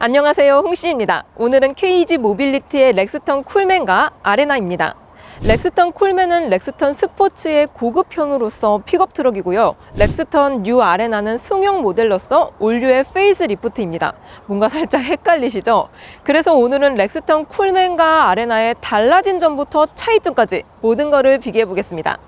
안녕하세요, 홍씨입니다. 오늘은 KG 모빌리티의 렉스턴 쿨맨과 아레나입니다. 렉스턴 쿨맨은 렉스턴 스포츠의 고급형으로서 픽업 트럭이고요. 렉스턴 뉴 아레나는 승용 모델로서 올류의 페이스 리프트입니다. 뭔가 살짝 헷갈리시죠? 그래서 오늘은 렉스턴 쿨맨과 아레나의 달라진 점부터 차이점까지 모든 거를 비교해 보겠습니다.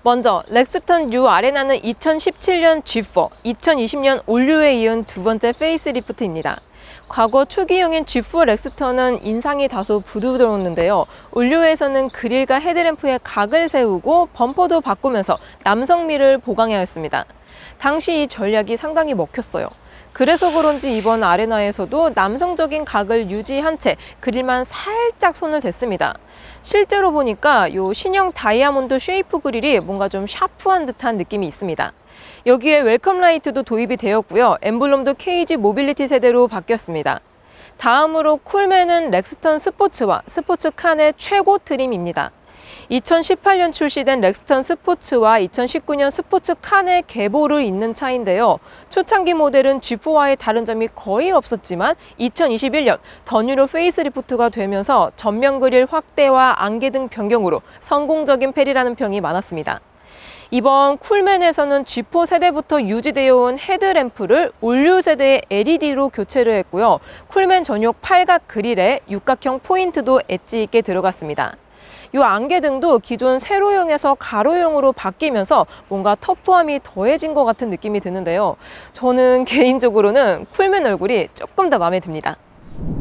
먼저 렉스턴 뉴 아레나는 2017년 G4, 2020년 올류에 이은 두 번째 페이스리프트입니다. 과거 초기형인 G4 렉스턴은 인상이 다소 부드러웠는데요. 올류에서는 그릴과 헤드램프에 각을 세우고 범퍼도 바꾸면서 남성미를 보강하였습니다. 당시 이 전략이 상당히 먹혔어요. 그래서 그런지 이번 아레나에서도 남성적인 각을 유지한 채 그릴만 살짝 손을 댔습니다. 실제로 보니까 요 신형 다이아몬드 쉐이프 그릴이 뭔가 좀 샤프한 듯한 느낌이 있습니다. 여기에 웰컴 라이트도 도입이 되었고요. 엠블럼도 KG 모빌리티 세대로 바뀌었습니다. 다음으로 쿨맨은 렉스턴 스포츠와 스포츠 칸의 최고 트림입니다. 2018년 출시된 렉스턴 스포츠와 2019년 스포츠 칸의 계보를 잇는 차인데요. 초창기 모델은 G4와의 다른 점이 거의 없었지만 2021년 더 뉴로 페이스리프트가 되면서 전면 그릴 확대와 안개등 변경으로 성공적인 펠이라는 평이 많았습니다. 이번 쿨맨에서는 G4 세대부터 유지되어 온 헤드램프를 올류 세대의 LED로 교체를 했고요. 쿨맨 전용 팔각 그릴에 육각형 포인트도 엣지 있게 들어갔습니다. 이 안개등도 기존 세로형에서 가로형으로 바뀌면서 뭔가 터프함이 더해진 것 같은 느낌이 드는데요. 저는 개인적으로는 쿨맨 얼굴이 조금 더 마음에 듭니다.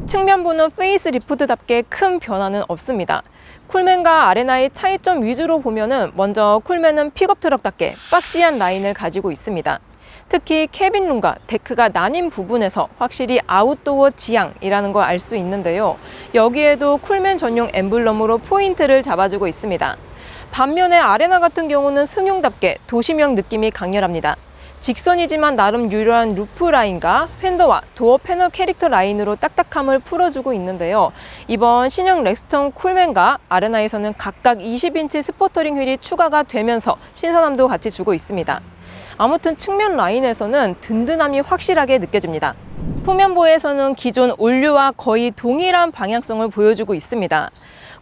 측면부는 페이스 리프트답게 큰 변화는 없습니다. 쿨맨과 아레나의 차이점 위주로 보면은 먼저 쿨맨은 픽업 트럭답게 박시한 라인을 가지고 있습니다. 특히 캐빈룸과 데크가 나뉜 부분에서 확실히 아웃도어 지향이라는 걸 알 수 있는데요. 여기에도 쿨맨 전용 엠블럼으로 포인트를 잡아주고 있습니다. 반면에 아레나 같은 경우는 승용답게 도심형 느낌이 강렬합니다. 직선이지만 나름 유려한 루프 라인과 팬더와 도어 패널 캐릭터 라인으로 딱딱함을 풀어주고 있는데요. 이번 신형 렉스턴 쿨맨과 아레나에서는 각각 20인치 스포터링 휠이 추가가 되면서 신선함도 같이 주고 있습니다. 아무튼 측면 라인에서는 든든함이 확실하게 느껴집니다. 후면부에서는 기존 올류와 거의 동일한 방향성을 보여주고 있습니다.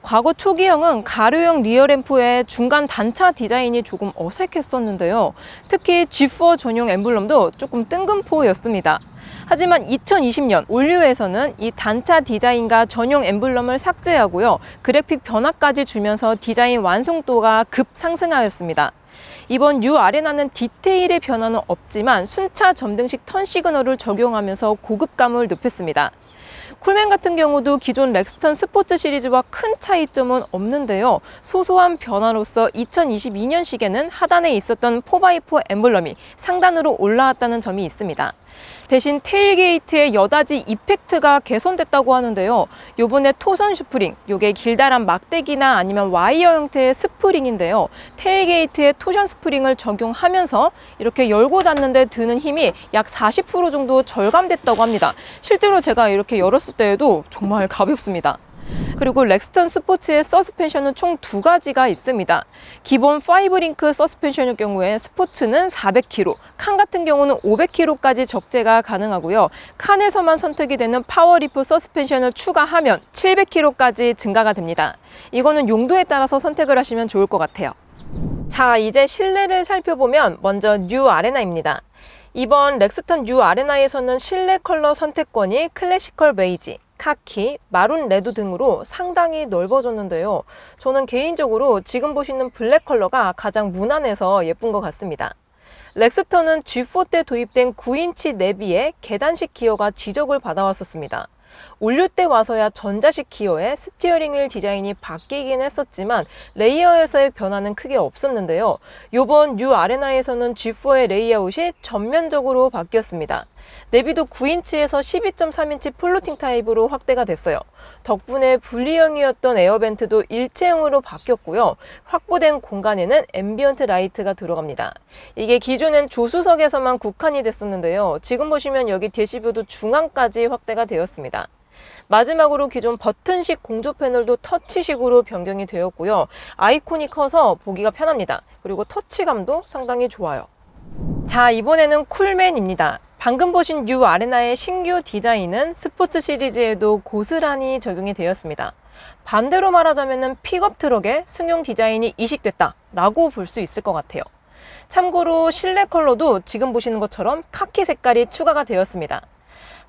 과거 초기형은 가로형 리어램프의 중간 단차 디자인이 조금 어색했었는데요. 특히 G4 전용 엠블럼도 조금 뜬금포였습니다. 하지만 2020년 올류에서는 이 단차 디자인과 전용 엠블럼을 삭제하고요. 그래픽 변화까지 주면서 디자인 완성도가 급 상승하였습니다. 이번 뉴 아레나는 디테일의 변화는 없지만 순차 점등식 턴 시그널을 적용하면서 고급감을 높였습니다. 쿨맨 같은 경우도 기존 렉스턴 스포츠 시리즈와 큰 차이점은 없는데요. 소소한 변화로서 2022년식에는 하단에 있었던 4x4 엠블럼이 상단으로 올라왔다는 점이 있습니다. 대신 테일게이트의 여닫이 이펙트가 개선됐다고 하는데요. 요번에 토선 슈프링, 요게 길다란 막대기나 아니면 와이어 형태의 스프링인데요. 테일게이트에 토션 스프링을 적용하면서 이렇게 열고 닫는데 드는 힘이 약 40% 정도 절감됐다고 합니다. 실제로 제가 이렇게 열었을 때에도 정말 가볍습니다. 그리고 렉스턴 스포츠의 서스펜션은 총 두 가지가 있습니다. 기본 5링크 서스펜션의 경우에 스포츠는 400kg, 칸 같은 경우는 500kg까지 적재가 가능하고요. 칸에서만 선택이 되는 파워리프 서스펜션을 추가하면 700kg까지 증가가 됩니다. 이거는 용도에 따라서 선택을 하시면 좋을 것 같아요. 자, 이제 실내를 살펴보면 먼저 뉴 아레나입니다. 이번 렉스턴 뉴 아레나에서는 실내 컬러 선택권이 클래시컬 베이지, 카키, 마룬 레드 등으로 상당히 넓어졌는데요. 저는 개인적으로 지금 보시는 블랙 컬러가 가장 무난해서 예쁜 것 같습니다. 렉스턴은 G4 때 도입된 9인치 내비에 계단식 기어가 지적을 받아왔었습니다. 올류 때 와서야 전자식 기어에 스티어링 휠 디자인이 바뀌긴 했었지만 레이어에서의 변화는 크게 없었는데요. 이번 뉴 아레나에서는 G4의 레이아웃이 전면적으로 바뀌었습니다. 내비도 9인치에서 12.3인치 플로팅 타입으로 확대가 됐어요. 덕분에 분리형이었던 에어벤트도 일체형으로 바뀌었고요. 확보된 공간에는 앰비언트 라이트가 들어갑니다. 이게 기존엔 조수석에서만 국한이 됐었는데요. 지금 보시면 여기 대시보드 중앙까지 확대가 되었습니다. 마지막으로 기존 버튼식 공조 패널도 터치식으로 변경이 되었고요. 아이콘이 커서 보기가 편합니다. 그리고 터치감도 상당히 좋아요. 자, 이번에는 쿨맨입니다. 방금 보신 뉴 아레나의 신규 디자인은 스포츠 시리즈에도 고스란히 적용이 되었습니다. 반대로 말하자면 픽업 트럭의 승용 디자인이 이식됐다 라고 볼 수 있을 것 같아요. 참고로 실내 컬러도 지금 보시는 것처럼 카키 색깔이 추가가 되었습니다.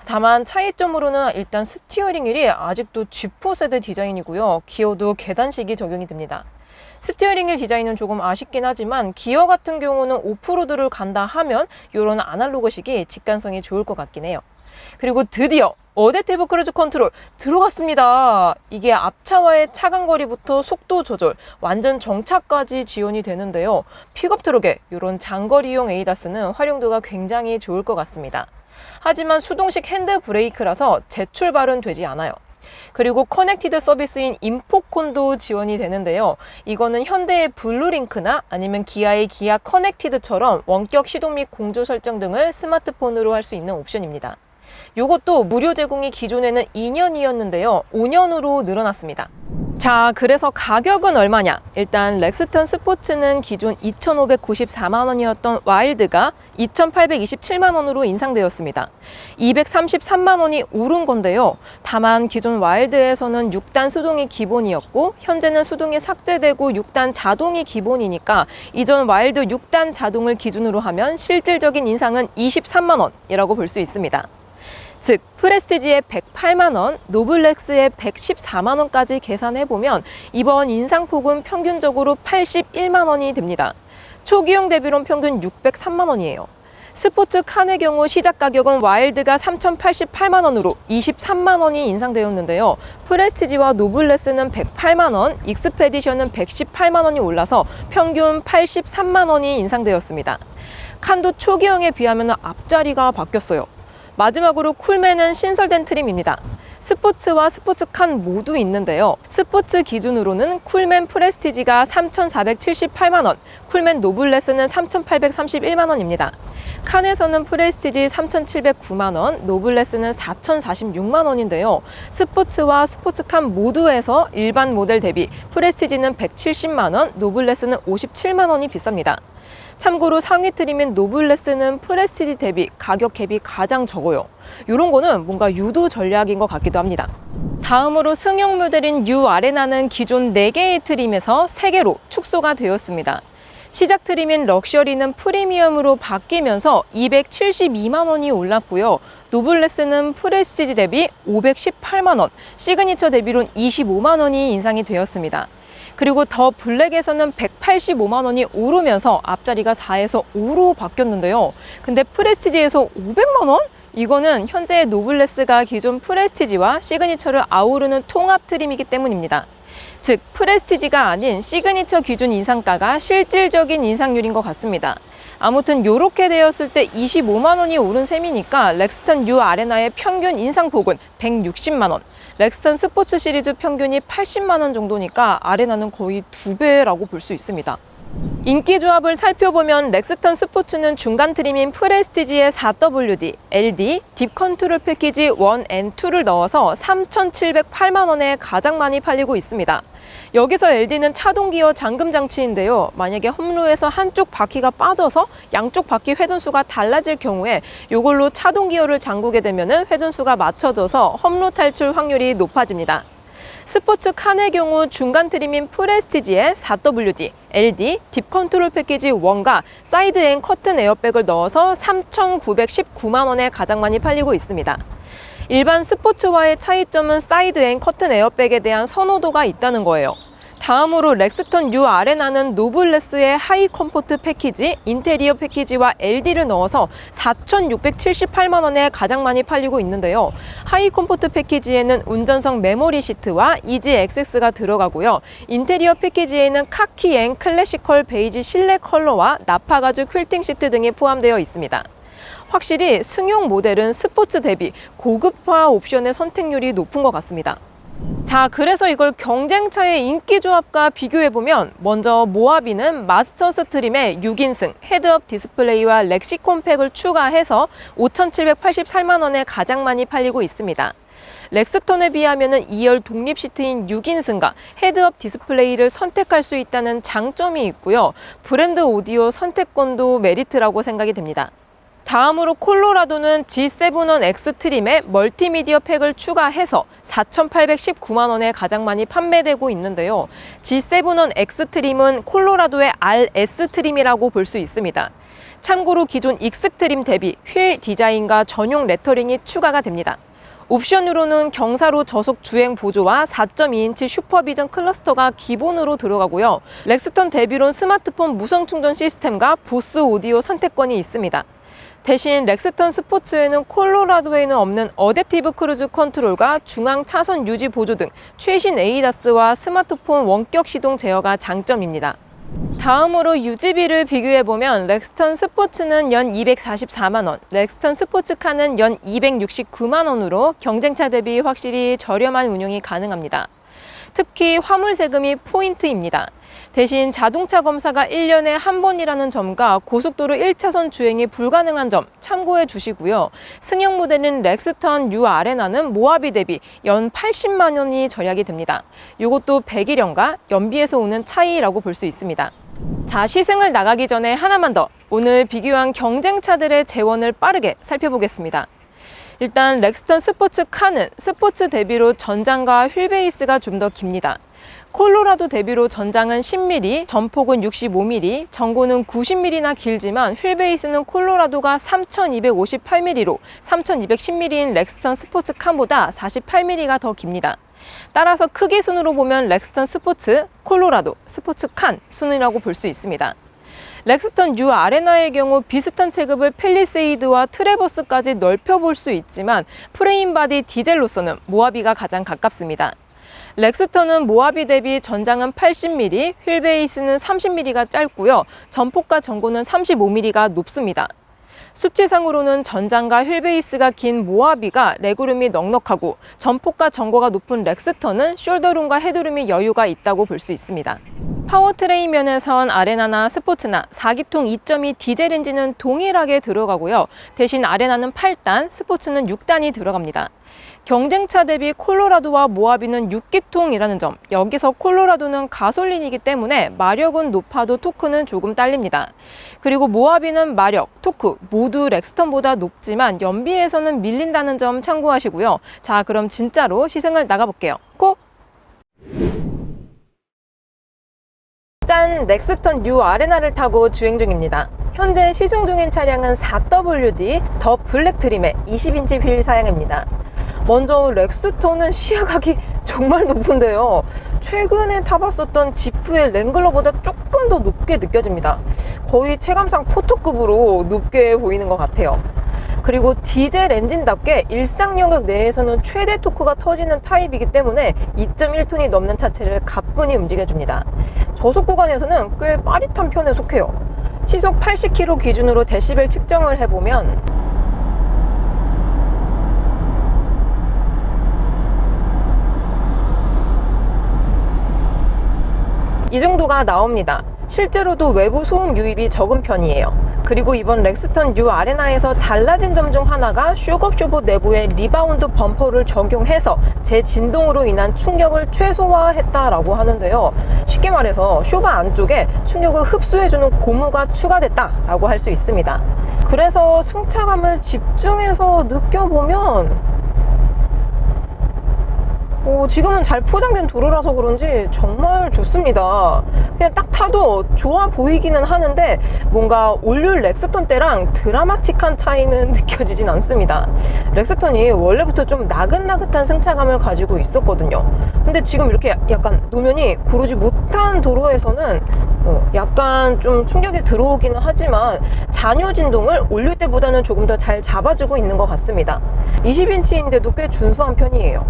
다만 차이점으로는 일단 스티어링 휠이 아직도 G4 세대 디자인이고요. 기어도 계단식이 적용이 됩니다. 스티어링 휠 디자인은 조금 아쉽긴 하지만 기어 같은 경우는 오프로드를 간다 하면 이런 아날로그식이 직관성이 좋을 것 같긴 해요. 그리고 드디어 어댑티브 크루즈 컨트롤 들어갔습니다. 이게 앞차와의 차간거리부터 속도 조절, 완전 정차까지 지원이 되는데요. 픽업 트럭에 이런 장거리용 에이다스는 활용도가 굉장히 좋을 것 같습니다. 하지만 수동식 핸드 브레이크라서 재출발은 되지 않아요. 그리고 커넥티드 서비스인 인포콘도 지원이 되는데요. 이거는 현대의 블루링크나 아니면 기아의 기아 커넥티드처럼 원격 시동 및 공조 설정 등을 스마트폰으로 할 수 있는 옵션입니다. 이것도 무료 제공이 기존에는 2년이었는데요. 5년으로 늘어났습니다. 자, 그래서 가격은 얼마냐? 일단 렉스턴 스포츠는 기존 2,594만 원이었던 와일드가 2,827만 원으로 인상되었습니다. 233만 원이 오른 건데요. 다만 기존 와일드에서는 6단 수동이 기본이었고 현재는 수동이 삭제되고 6단 자동이 기본이니까 이전 와일드 6단 자동을 기준으로 하면 실질적인 인상은 23만 원이라고 볼 수 있습니다. 즉 프레스티지의 108만 원, 노블렉스의 114만 원까지 계산해보면 이번 인상폭은 평균적으로 81만 원이 됩니다. 초기형 대비론 평균 603만 원이에요. 스포츠 칸의 경우 시작 가격은 와일드가 3,088만 원으로 23만 원이 인상되었는데요. 프레스티지와 노블레스는 108만 원, 익스페디션은 118만 원이 올라서 평균 83만 원이 인상되었습니다. 칸도 초기형에 비하면 앞자리가 바뀌었어요. 마지막으로 쿨맨은 신설된 트림입니다. 스포츠와 스포츠칸 모두 있는데요. 스포츠 기준으로는 쿨맨 프레스티지가 3,478만 원, 쿨맨 노블레스는 3,831만 원입니다. 칸에서는 프레스티지 3,709만 원, 노블레스는 4,046만 원인데요. 스포츠와 스포츠칸 모두에서 일반 모델 대비 프레스티지는 170만 원, 노블레스는 57만 원이 비쌉니다. 참고로 상위 트림인 노블레스는 프레스티지 대비 가격 갭이 가장 적어요. 이런 거는 뭔가 유도 전략인 것 같기도 합니다. 다음으로 승용 모델인 뉴 아레나는 기존 4개의 트림에서 3개로 축소가 되었습니다. 시작 트림인 럭셔리는 프리미엄으로 바뀌면서 272만 원이 올랐고요. 노블레스는 프레스티지 대비 518만 원, 시그니처 대비론 25만 원이 인상이 되었습니다. 그리고 더 블랙에서는 185만 원이 오르면서 앞자리가 4에서 5로 바뀌었는데요. 근데 프레스티지에서 500만 원? 이거는 현재 노블레스가 기존 프레스티지와 시그니처를 아우르는 통합 트림이기 때문입니다. 즉 프레스티지가 아닌 시그니처 기준 인상가가 실질적인 인상률인 것 같습니다. 아무튼 이렇게 되었을 때 25만 원이 오른 셈이니까 렉스턴 뉴 아레나의 평균 인상폭은 160만 원, 렉스턴 스포츠 시리즈 평균이 80만 원 정도니까 아레나는 거의 2배라고 볼 수 있습니다. 인기 조합을 살펴보면 렉스턴 스포츠는 중간 트림인 프레스티지의 4WD, LD, 딥 컨트롤 패키지 1&2를 넣어서 3,708만 원에 가장 많이 팔리고 있습니다. 여기서 LD는 차동 기어 잠금 장치인데요. 만약에 험로에서 한쪽 바퀴가 빠져서 양쪽 바퀴 회전수가 달라질 경우에 이걸로 차동 기어를 잠그게 되면 회전수가 맞춰져서 험로 탈출 확률이 높아집니다. 스포츠 칸의 경우 중간 트림인 프레스티지에 4WD, LD, 딥 컨트롤 패키지 1과 사이드 앤 커튼 에어백을 넣어서 3,919만 원에 가장 많이 팔리고 있습니다. 일반 스포츠와의 차이점은 사이드 앤 커튼 에어백에 대한 선호도가 있다는 거예요. 다음으로 렉스턴 뉴 아레나는 노블레스의 하이 컴포트 패키지, 인테리어 패키지와 LD를 넣어서 4,678만 원에 가장 많이 팔리고 있는데요. 하이 컴포트 패키지에는 운전석 메모리 시트와 이지 액세스가 들어가고요. 인테리어 패키지에는 카키 앤 클래시컬 베이지 실내 컬러와 나파 가죽 퀼팅 시트 등이 포함되어 있습니다. 확실히 승용 모델은 스포츠 대비 고급화 옵션의 선택률이 높은 것 같습니다. 자, 그래서 이걸 경쟁차의 인기 조합과 비교해보면 먼저 모하비는 마스터스 트림에 6인승 헤드업 디스플레이와 렉시콘 팩을 추가해서 5,783만 원에 가장 많이 팔리고 있습니다. 렉스턴에 비하면 2열 독립 시트인 6인승과 헤드업 디스플레이를 선택할 수 있다는 장점이 있고요. 브랜드 오디오 선택권도 메리트라고 생각이 됩니다. 다음으로 콜로라도는 G7원 X 트림에 멀티미디어 팩을 추가해서 4,819만 원에 가장 많이 판매되고 있는데요. G7원 X 트림은 콜로라도의 RS 트림이라고 볼 수 있습니다. 참고로 기존 X 트림 대비 휠 디자인과 전용 레터링이 추가가 됩니다. 옵션으로는 경사로 저속 주행 보조와 4.2인치 슈퍼비전 클러스터가 기본으로 들어가고요. 렉스턴 대비론 스마트폰 무선 충전 시스템과 보스 오디오 선택권이 있습니다. 대신 렉스턴 스포츠에는 콜로라도에는 없는 어댑티브 크루즈 컨트롤과 중앙 차선 유지 보조 등 최신 에이다스와 스마트폰 원격 시동 제어가 장점입니다. 다음으로 유지비를 비교해보면 렉스턴 스포츠는 연 244만 원, 렉스턴 스포츠카는 연 269만 원으로 경쟁차 대비 확실히 저렴한 운용이 가능합니다. 특히 화물 세금이 포인트입니다. 대신 자동차 검사가 1년에 한 번이라는 점과 고속도로 1차선 주행이 불가능한 점 참고해 주시고요. 승용 모델인 렉스턴 U 아레나는 모하비 대비 연 80만 원이 절약이 됩니다. 이것도 배기량과 연비에서 오는 차이라고 볼 수 있습니다. 자, 시승을 나가기 전에 하나만 더. 오늘 비교한 경쟁차들의 재원을 빠르게 살펴보겠습니다. 일단 렉스턴 스포츠 카는 스포츠 대비로 전장과 휠 베이스가 좀 더 깁니다. 콜로라도 대비로 전장은 10mm, 전폭은 65mm, 전고는 90mm나 길지만 휠 베이스는 콜로라도가 3258mm로 3210mm인 렉스턴 스포츠 칸보다 48mm가 더 깁니다. 따라서 크기 순으로 보면 렉스턴 스포츠, 콜로라도, 스포츠 칸 순이라고 볼 수 있습니다. 렉스턴 U 아레나의 경우 비슷한 체급을 팰리세이드와 트래버스까지 넓혀볼 수 있지만 프레임 바디 디젤로서는 모하비가 가장 가깝습니다. 렉스턴은 모하비 대비 전장은 80mm, 휠 베이스는 30mm가 짧고요. 전폭과 전고는 35mm가 높습니다. 수치상으로는 전장과 휠 베이스가 긴 모하비가 레그룸이 넉넉하고 전폭과 전고가 높은 렉스턴은 숄더룸과 헤드룸이 여유가 있다고 볼 수 있습니다. 파워트레인 면에선 아레나나 스포츠나 4기통 2.2 디젤 엔진은 동일하게 들어가고요. 대신 아레나는 8단, 스포츠는 6단이 들어갑니다. 경쟁차 대비 콜로라도와 모하비는 6기통이라는 점, 여기서 콜로라도는 가솔린이기 때문에 마력은 높아도 토크는 조금 딸립니다. 그리고 모하비는 마력, 토크 모두 렉스턴보다 높지만 연비에서는 밀린다는 점 참고하시고요. 자, 그럼 진짜로 시승을 나가볼게요. 고! 짠! 렉스턴 U 아레나를 타고 주행 중입니다. 현재 시승 중인 차량은 4WD 더 블랙 트림의 20인치 휠 사양입니다. 먼저 렉스턴은 시야각이 정말 높은데요. 최근에 타봤었던 지프의 랭글러보다 조금 더 높게 느껴집니다. 거의 체감상 포토급으로 높게 보이는 것 같아요. 그리고 디젤 엔진답게 일상 영역 내에서는 최대 토크가 터지는 타입이기 때문에 2.1톤이 넘는 차체를 가뿐히 움직여줍니다. 저속 구간에서는 꽤 빠릿한 편에 속해요. 시속 80km 기준으로 데시벨 측정을 해보면 이 정도가 나옵니다. 실제로도 외부 소음 유입이 적은 편이에요. 그리고 이번 렉스턴 U 아레나에서 달라진 점 중 하나가 쇼겁쇼보 내부에 리바운드 범퍼를 적용해서 재진동으로 인한 충격을 최소화했다라고 하는데요. 쉽게 말해서 쇼바 안쪽에 충격을 흡수해주는 고무가 추가됐다라고 할 수 있습니다. 그래서 승차감을 집중해서 느껴보면 지금은 잘 포장된 도로라서 그런지 정말 좋습니다. 그냥 딱 타도 좋아 보이기는 하는데 뭔가 올류 렉스턴 때랑 드라마틱한 차이는 느껴지진 않습니다. 렉스턴이 원래부터 좀 나긋나긋한 승차감을 가지고 있었거든요. 근데 지금 이렇게 약간 노면이 고르지 못한 도로에서는 약간 좀 충격이 들어오기는 하지만 잔여 진동을 올릴 때보다는 조금 더 잘 잡아주고 있는 것 같습니다. 20인치인데도 꽤 준수한 편이에요.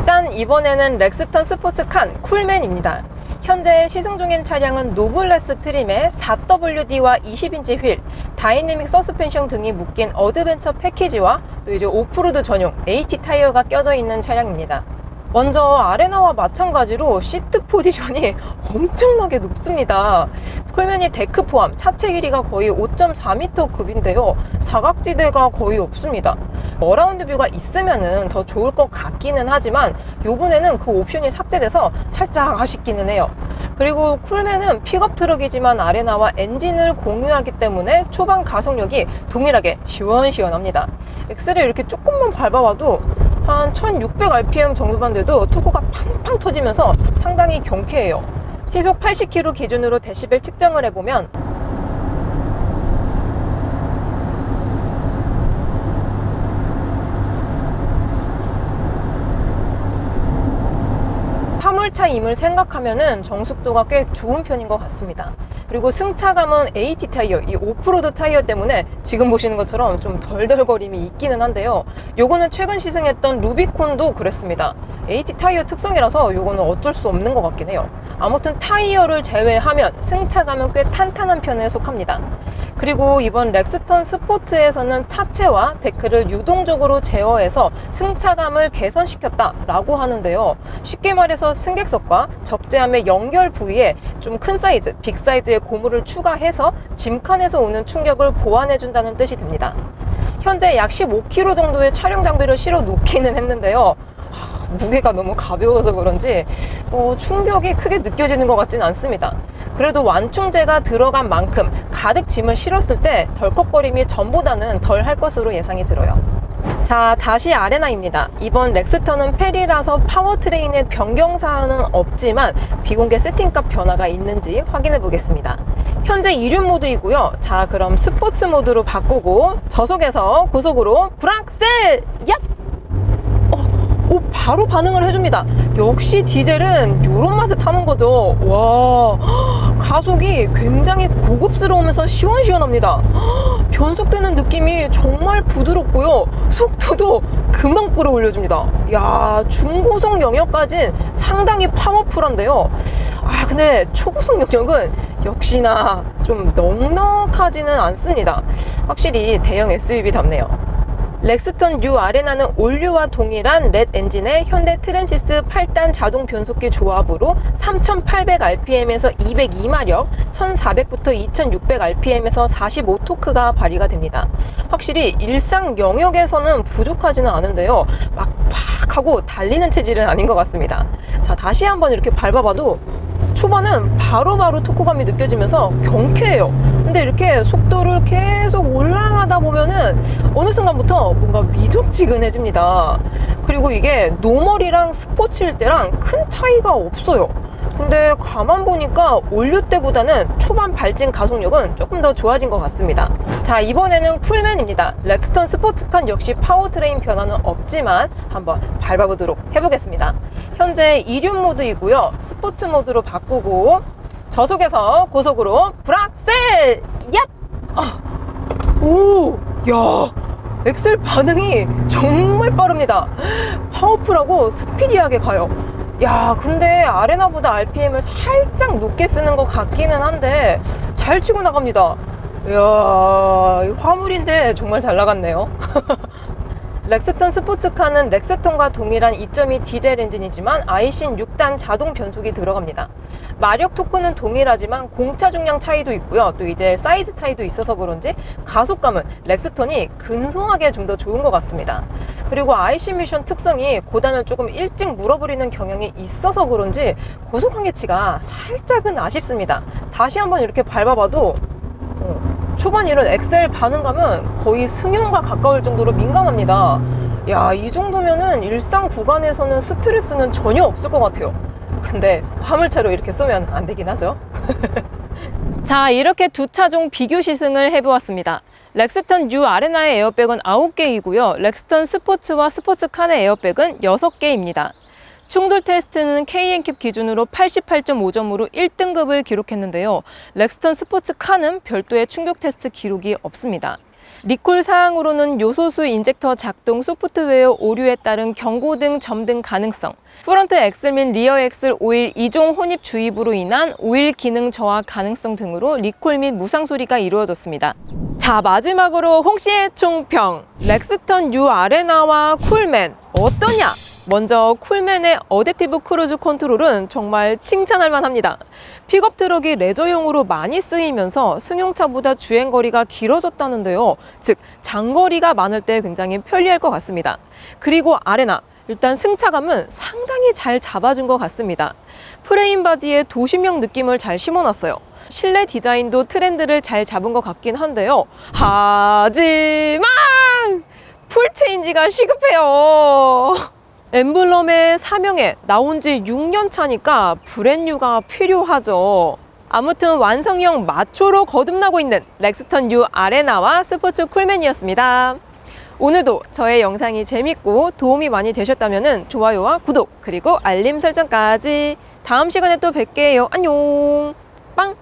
짠! 이번에는 렉스턴 스포츠 칸 쿨맨입니다. 현재 시승 중인 차량은 노블레스 트림의 4WD와 20인치 휠, 다이내믹 서스펜션 등이 묶인 어드벤처 패키지와 또 이제 오프로드 전용 AT 타이어가 껴져 있는 차량입니다. 먼저 아레나와 마찬가지로 시트 포지션이 엄청나게 높습니다. 쿨맨이 데크 포함 차체 길이가 거의 5.4m 급인데요. 사각지대가 거의 없습니다. 어라운드 뷰가 있으면은 더 좋을 것 같기는 하지만 요번에는 그 옵션이 삭제돼서 살짝 아쉽기는 해요. 그리고 쿨맨은 픽업 트럭이지만 아레나와 엔진을 공유하기 때문에 초반 가속력이 동일하게 시원시원합니다. 엑셀을 이렇게 조금만 밟아봐도 한 1600rpm 정도만 돼도 토크가 팡팡 터지면서 상당히 경쾌해요. 시속 80km 기준으로 데시벨 측정을 해보면 화물차임을 생각하면은 정숙도가 꽤 좋은 편인 것 같습니다. 그리고 승차감은 AT 타이어, 이 오프로드 타이어 때문에 지금 보시는 것처럼 좀 덜덜거림이 있기는 한데요. 요거는 최근 시승했던 루비콘도 그랬습니다. AT 타이어 특성이라서 요거는 어쩔 수 없는 것 같긴 해요. 아무튼 타이어를 제외하면 승차감은 꽤 탄탄한 편에 속합니다. 그리고 이번 렉스턴 스포츠에서는 차체와 데크를 유동적으로 제어해서 승차감을 개선시켰다라고 하는데요. 쉽게 말해서 승객석과 적재함의 연결 부위에 좀 큰 사이즈, 빅 사이즈의 고무를 추가해서 짐칸에서 오는 충격을 보완해준다는 뜻이 됩니다. 현재 약 15kg 정도의 촬영 장비를 실어 놓기는 했는데요. 무게가 너무 가벼워서 그런지 충격이 크게 느껴지는 것 같진 않습니다. 그래도 완충제가 들어간 만큼 가득 짐을 실었을 때 덜컥거림이 전보다는 덜 할 것으로 예상이 들어요. 자, 다시 아레나입니다. 이번 렉스턴은 페리라서 파워트레인의 변경사항은 없지만 비공개 세팅값 변화가 있는지 확인해 보겠습니다. 현재 이륜 모드이고요. 자, 그럼 스포츠 모드로 바꾸고 저속에서 고속으로 브락셀! 얍! 바로 반응을 해줍니다. 역시 디젤은 이런 맛에 타는 거죠. 와, 가속이 굉장히 고급스러우면서 시원시원합니다. 변속되는 느낌이 정말 부드럽고요. 속도도 금방 끌어올려줍니다. 야, 중고속 영역까진 상당히 파워풀한데요. 근데 초고속 영역은 역시나 좀 넉넉하지는 않습니다. 확실히 대형 SUV답네요. 렉스턴 U 아레나는 올류와 동일한 렛 엔진의 현대 트랜시스 8단 자동 변속기 조합으로 3800rpm에서 202마력, 1400부터 2600rpm에서 45토크가 발휘가 됩니다. 확실히 일상 영역에서는 부족하지는 않은데요. 막 하고 달리는 체질은 아닌 것 같습니다. 자, 다시 한번 이렇게 밟아봐도 초반은 바로바로 토크감이 느껴지면서 경쾌해요. 근데 이렇게 속도를 계속 올라가다 보면은 어느 순간부터 뭔가 미적지근해집니다. 그리고 이게 노멀이랑 스포츠일 때랑 큰 차이가 없어요. 근데 가만 보니까 올류 때보다는 초반 발진 가속력은 조금 더 좋아진 것 같습니다. 자, 이번에는 쿨맨입니다. 렉스턴 스포츠칸 역시 파워트레인 변화는 없지만 한번 밟아보도록 해보겠습니다. 현재 이륜 모드이고요. 스포츠 모드로 바꾸고 저속에서 고속으로 브락셀! 얍! 오! 야! 엑셀 반응이 정말 빠릅니다. 파워풀하고 스피디하게 가요. 야, 근데 아레나보다 RPM을 살짝 높게 쓰는 것 같기는 한데 잘 치고 나갑니다. 이야, 화물인데 정말 잘 나갔네요. 렉스턴 스포츠카는 렉스턴과 동일한 2.2 디젤 엔진이지만 아이신 6단 자동 변속이 들어갑니다. 마력 토크는 동일하지만 공차 중량 차이도 있고요. 또 이제 사이즈 차이도 있어서 그런지 가속감은 렉스턴이 근소하게 좀 더 좋은 것 같습니다. 그리고 아이신 미션 특성이 고단을 조금 일찍 물어버리는 경향이 있어서 그런지 고속 한계치가 살짝은 아쉽습니다. 다시 한번 이렇게 밟아봐도 초반 이런 엑셀 반응감은 거의 승용과 가까울 정도로 민감합니다. 야, 이 정도면은 일상 구간에서는 스트레스는 전혀 없을 것 같아요. 근데 화물차로 이렇게 쏘면 안 되긴 하죠. 자, 이렇게 두 차종 비교 시승을 해보았습니다. 렉스턴 U 아레나의 에어백은 9개이고요. 렉스턴 스포츠와 스포츠칸의 에어백은 6개입니다. 충돌 테스트는 KNCAP 기준으로 88.5점으로 1등급을 기록했는데요. 렉스턴 스포츠카는 별도의 충격 테스트 기록이 없습니다. 리콜 사항으로는 요소수 인젝터 작동 소프트웨어 오류에 따른 경고등 점등 가능성, 프론트 엑셀 및 리어 엑셀 오일 이종 혼입 주입으로 인한 오일 기능 저하 가능성 등으로 리콜 및 무상 수리가 이루어졌습니다. 자, 마지막으로 홍씨의 총평. 렉스턴 U 아레나와 쿨맨 어떠냐? 먼저 쿨맨의 어댑티브 크루즈 컨트롤은 정말 칭찬할 만합니다. 픽업 트럭이 레저용으로 많이 쓰이면서 승용차보다 주행거리가 길어졌다는데요. 즉 장거리가 많을 때 굉장히 편리할 것 같습니다. 그리고 아레나, 일단 승차감은 상당히 잘 잡아준 것 같습니다. 프레임 바디에 도심형 느낌을 잘 심어놨어요. 실내 디자인도 트렌드를 잘 잡은 것 같긴 한데요. 하지만 풀체인지가 시급해요. 엠블럼의 사명에 나온 지 6년 차니까 브랜뉴가 필요하죠. 아무튼 완성형 마초로 거듭나고 있는 렉스턴 U 아레나와 스포츠 쿨맨이었습니다. 오늘도 저의 영상이 재밌고 도움이 많이 되셨다면 좋아요와 구독 그리고 알림 설정까지. 다음 시간에 또 뵐게요. 안녕. 빵!